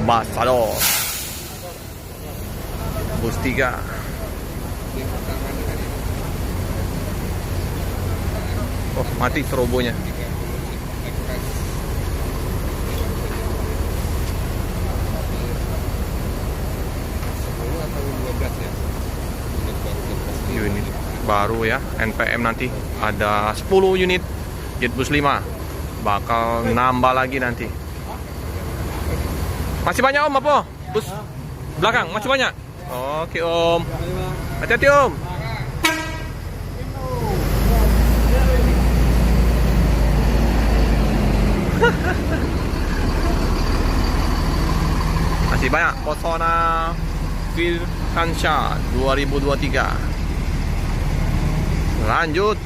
Ambassador bus 3. Oh, mati strobonya. Unit baru ya, NPM nanti ada 10 unit. Jetbus 5 bakal nambah lagi nanti. Masih banyak Om apa? Bus belakang masih banyak. Oke Om. Hati-hati Om. Masih banyak Pesona Virkansha 2023. Lanjut.